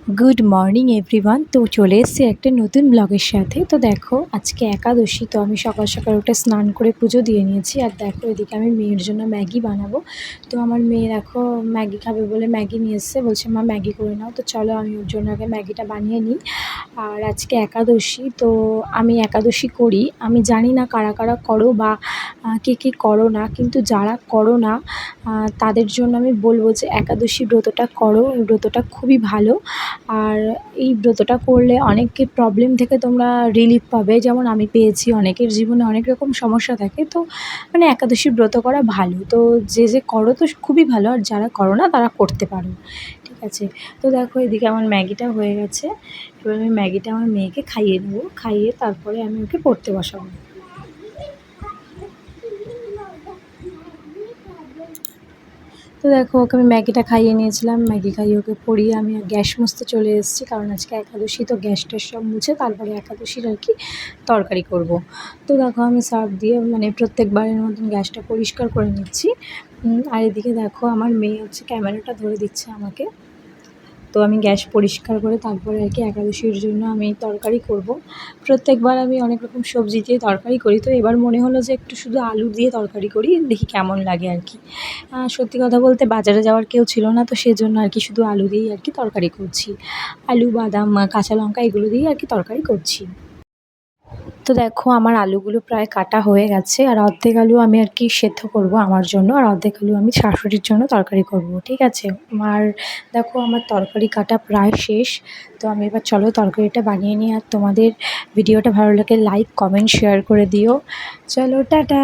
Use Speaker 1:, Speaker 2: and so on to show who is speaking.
Speaker 1: Good morning everyone. তো চলে এসেছি একটা নতুন ব্লগের সাথে। তো দেখো আজকে একাদশী, তো আমি সকাল সকাল উঠে স্নান করে পুজো দিয়ে নিয়েছি। আর দেখো এদিকে আমি মেয়ের জন্য ম্যাগি বানাবো। তো আমার মেয়ে দেখো ম্যাগি খাবে বলে ম্যাগি নিয়ে এসছে, বলছে মা ম্যাগি করে নাও। তো চলো আমি ওর জন্য আগে ম্যাগিটা বানিয়ে নিই। আর আজকে একাদশী, তো আমি একাদশী করি। আমি জানি না কারা কারা করো বা কে কে করো না, কিন্তু যারা করো না তাদের জন্য আমি বলবো যে একাদশী ব্রতটা করো। এই ব্রতটা খুবই ভালো। আর এই ব্রতটা করলে অনেক প্রবলেম থেকে তোমরা রিলিফ পাবে, যেমন আমি পেয়েছি। অনেকের জীবনে অনেক রকম সমস্যা থাকে, তো মানে একাদশী ব্রত করা ভালো। তো যে যে করো তো খুবই ভালো, আর যারা করো না তারা করতে পারো, ঠিক আছে। তো দেখো এদিকে আমার ম্যাগিটা হয়ে গেছে। এবার আমি ম্যাগিটা আমার মেয়েকে খাইয়ে দেবো, খাইয়ে তারপরে আমি ওকে পড়তে বসাবো। তো দেখো ওকে আমি ম্যাগিটা খাইয়ে নিয়েছিলাম, ম্যাগি খাইয়ে ওকে পড়িয়ে আমি গ্যাস মুছতে চলে এসেছি, কারণ আজকে একাদশী। তো গ্যাস ট্যাস সব মুছে তারপরে একাদশীর আর কি তরকারি করব। তো দেখো আমি সার্ফ দিয়ে মানে প্রত্যেকবারের মতন গ্যাসটা পরিষ্কার করে নিচ্ছি। আর এদিকে দেখো আমার মেয়ে হচ্ছে ক্যামেরাটা ধরে দিচ্ছে আমাকে। তো আমি গ্যাস পরিষ্কার করে তারপরে আর কি একাদশীর জন্য আমি তরকারি করব। প্রত্যেকবার আমি অনেক রকম সবজি দিয়ে তরকারি করি, তো এবার মনে হলো যে একটু শুধু আলু দিয়ে তরকারি করি, দেখি কেমন লাগে আর কি। সত্যি কথা বলতে বাজারে যাওয়ার কেউ ছিল না, তো সেজন্য আর কি শুধু আলু দিয়েই আর কি তরকারি করছি। আলু, বাদাম, কাঁচা লঙ্কা এগুলো দিয়েই আর কি তরকারি করছি। তো দেখো আমার আলুগুলো প্রায় কাটা হয়ে গেছে, আর অর্ধেক আলু আমি আর কি সেদ্ধ করব আমার জন্য, আর অর্ধেক আলু আমি শাশুড়ির জন্য তরকারি করব, ঠিক আছে। আর দেখো আমার তরকারি কাটা প্রায় শেষ। তো আমি এবার চলো তরকারিটা বানিয়ে নিই। আর তোমাদের ভিডিওটা ভালো লাগে লাইক, কমেন্ট, শেয়ার করে দিও। চলো টাটা।